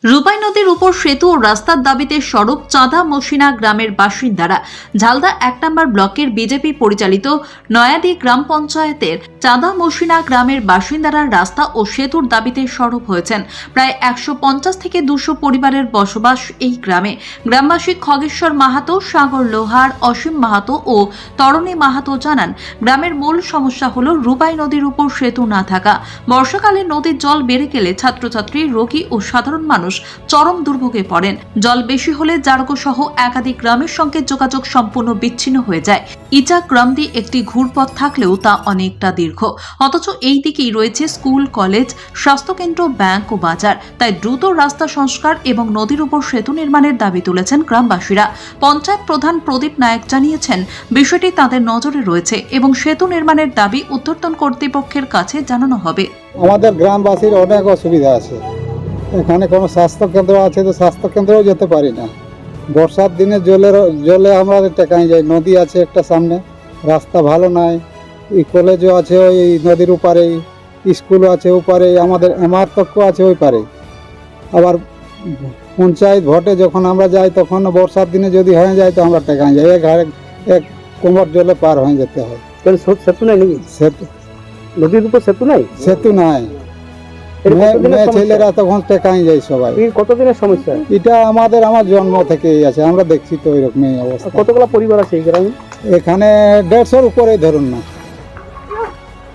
রূপাই নদীর উপর সেতু ও রাস্তার দাবিতে সড়ক চাঁদা মসিনা গ্রামের বাসিন্দারা ঝালদা ১ নম্বর ব্লকের বিজেপি পরিচালিত নয়াদি গ্রাম পঞ্চায়েতের চাঁদা মসিনা গ্রামের বাসিন্দারা রাস্তা ও সেতুর দাবিতে সরব হয়েছেন। প্রায় ১৫০ থেকে ২০০ পরিবারের বসবাস এই গ্রামে। গ্রামবাসী খগেশ্বর মাহাতো, সাগর লোহার, অসীম মাহাতো ও তরণী মাহাতো জানান, গ্রামের মূল সমস্যা হল রূপাই নদীর উপর সেতু না থাকা। বর্ষাকালে নদীর জল বেড়ে গেলে ছাত্রছাত্রী, রোগী ও সাধারণ মানুষ চরম দুর্ভোগে পড়েন। জল বেশি হলে জারগো সহ একাধিক গ্রামের সঙ্গে যোগাযোগ সম্পূর্ণ বিচ্ছিন্ন হয়ে যায়। ইচা গ্রাম দিয়ে একটি ঘুরপথ থাকলেও তা অনেকটা দীর্ঘ। অথচ এই দিকেই রয়েছে স্কুল, কলেজ, স্বাস্থ্যকেন্দ্র, ব্যাংক ও বাজার। তাই দ্রুত রাস্তা সংস্কার এবং নদীর উপর সেতু নির্মাণের দাবি তুলেছেন গ্রামবাসীরা। পঞ্চায়েত প্রধান প্রদীপ নায়ক জানিয়েছেন, বিষয়টি তাদের নজরে রয়েছে এবং সেতু নির্মাণের দাবি ঊর্ধ্বতন কর্তৃপক্ষের কাছে জানানো হবে। আমাদের গ্রামবাসীর অনেক অসুবিধা আছে। এখানে কোনো স্বাস্থ্যকেন্দ্র আছে তো স্বাস্থ্যকেন্দ্রেও যেতে পারি না। বর্ষার দিনে জলে আমরা টেকাই যাই। নদী আছে একটা সামনে, রাস্তা ভালো নাই। এই কলেজও আছে ওই নদীর ওপারেই, স্কুলও আছে ওপারেই, আমাদের এমারতক্য আছে ওই পারে। আবার পঞ্চায়েত ভোটে যখন আমরা যাই তখন বর্ষার দিনে যদি হয়ে যায় তো আমরা টেকাই যাই। এক কোমর জলে পার হয়ে যেতে হয়। সেতু নাই নাকি? সেতু নদীর উপর সেতু নাই? সেতু নাই। মেয়ে ছেলেরা তখন টেকাই যায় সবাই। কতদিনের সমস্যা এটা? আমার জন্ম থেকেই আছে, আমরা দেখছি তো এরকমই অবস্থা। কতগুলো পরিবার আছে এই গ্রামে? এখানে 150-র উপরে ধরুন না।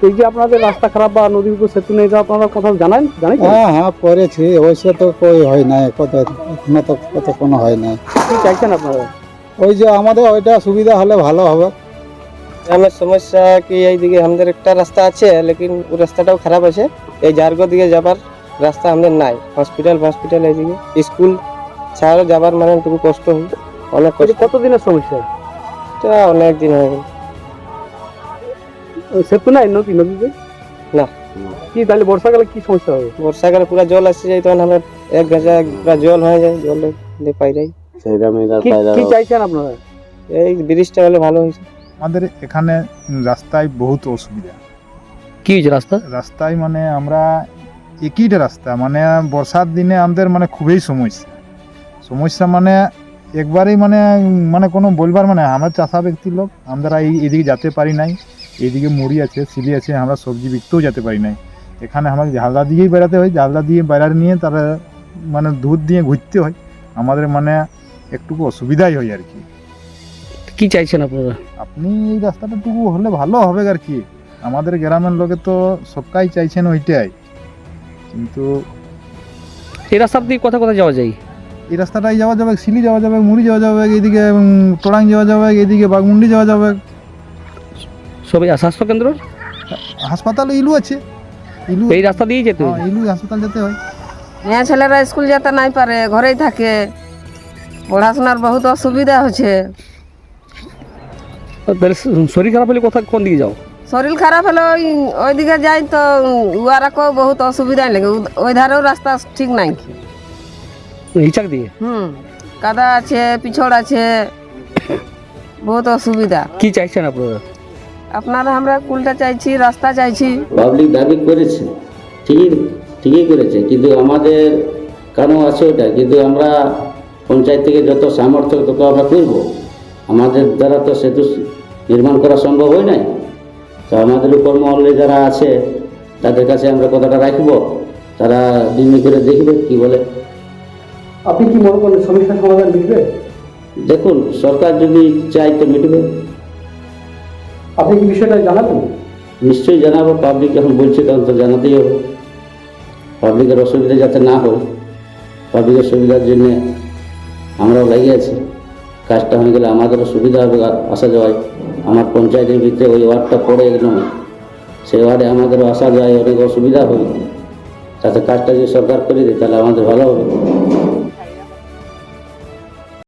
এই যে আপনাদের রাস্তা খারাপ বা নদীর উপর সেতু নেই, আপনারা কোথাও জানেন? হ্যাঁ পড়েছি, অবশ্য তো কই হয় নাই, কত কোনো হয় নাই। কি চাইছেন আপনারা? ওই যে আমাদের ওইটা সুবিধা হলে ভালো হবে। গ্রামের সমস্যা কি, এইদিকে আমাদের একটা রাস্তা আছে, লেকিন ওই রাস্তাটাও খারাপ আছে। এই জারগো দিকে যাবার রাস্তা আমাদের নাই। হসপিটাল এইদিকে, স্কুল ছাড়াও যাবার মানে একটু কষ্ট হয়, অনেক কষ্ট। কতদিনের সমস্যা? এটা অনেক দিন হয়ে গেল। সেতু নাই নদীতে? না। কি তাহলে বর্ষাকালে কি সমস্যা হবে? বর্ষাকালে পুরো জল আসে যায়, তখন আমরা এক গাছা পুরো জল হয়ে যায়, জল পাই যাই। কি চাইছেন আপনারা? এই ব্রিজটা হলে ভালো হয়েছে। আমাদের এখানে রাস্তায় বহুত অসুবিধা। কি হয়েছে রাস্তায় মানে আমরা একইটা রাস্তা, মানে বর্ষার দিনে আমাদের মানে খুবই সমস্যা মানে একবারেই মানে কোনো বলবার মানে আমরা চাষা ব্যক্তির লোক, আমরা এইদিকে যেতে পারি নাই। এইদিকে মুড়ি আছে, সিলি আছে, আমরা সবজি বিকতেও যেতে পারি নাই। এখানে আমাদের ঝালদা দিয়েই বেড়াতে হয়, ঝালদা দিয়ে বেড়ার নিয়ে তারা মানে দুধ দিয়ে ঘুরতে হয়। আমাদের মানে একটু অসুবিধাই হয় আর কি। কি চাইছেন আপনারা? আপনি এই রাস্তাটাটুকু হলে ভালো হবে আর কি। আমাদের গ্রামের লোকে তো সবটাই চাইছেন ওইটাই, কিন্তু এই রাস্তা দিয়ে কোথায় যাওয়া যায়? এই রাস্তাটাই যাওয়া যাবে, সিলি যাওয়া যাবে, মুড়ি যাওয়া যাবে, এইদিকে টোড়াং যাওয়া যাবে, এইদিকে বাগমুন্ডি যাওয়া যাবে। সবাই স্বাস্থ্যকেন্দ্র, হাসপাতাল ইলু আছে, এই রাস্তা দিয়ে যেতে হয়। ইলু হাসপাতাল যেতে হয়। মেয়ে ছেলেরা স্কুল যেতে নাই পারে, ঘরেই থাকে। পড়াশোনার বহুত অসুবিধা হচ্ছে। শরীর খারাপ হলে কোন দিকে যাও? শরীর খারাপ হলে ওই দিকে যাই তো উয়ারাকেও বহুত অসুবিধাই লাগে। ওই ধারেও রাস্তা ঠিক নাই। ইচাক দিয়ে কাদা আছে, পিছড় আছে, বহুত অসুবিধা। কি চাইছেন আপনারা? আপনারা আমরা কুলটা চাইছি, রাস্তা চাইছি। পাবলিক দাবি করেছে, ঠিকই করেছে, কিন্তু আমাদের কারণ আছে ওটা। কিন্তু আমরা পঞ্চায়েত থেকে যত সামর্থ্য তত আমরা করব। আমাদের দ্বারা তো সেতু নির্মাণ করা সম্ভব হয় নাই। তো আমাদের উপর মহলে যারা আছে তাদের কাছে আমরা কথাটা রাখবো, তারা নির্ণয় করে দেখবে কি বলে। আপনি কি মনে করেন সমস্যার সমাধান মিটবে? দেখুন, সরকার যদি চাই তো মিটবে। আপনি কি বিষয়টা জানাবেন? নিশ্চয়ই জানাবো। পাবলিক যখন বলছে তখন তো জানাতেই হবে। পাবলিকের অসুবিধা যাতে না হয়, পাবলিকের সুবিধার জন্য আমরাও লেগে আছি। কাজটা হয়ে গেলে আমাদেরও সুবিধা হবে আসা যাওয়ায়। আমার পঞ্চায়েতের ভিতরে ওই ওয়ার্ডটা পড়ে একদম, সেই ওয়ার্ডে আমাদেরও আসা যায়, অনেক অসুবিধা হবে। তাতে কাজটা যদি সরকার করে দেয় তাহলে আমাদের ভালো হবে।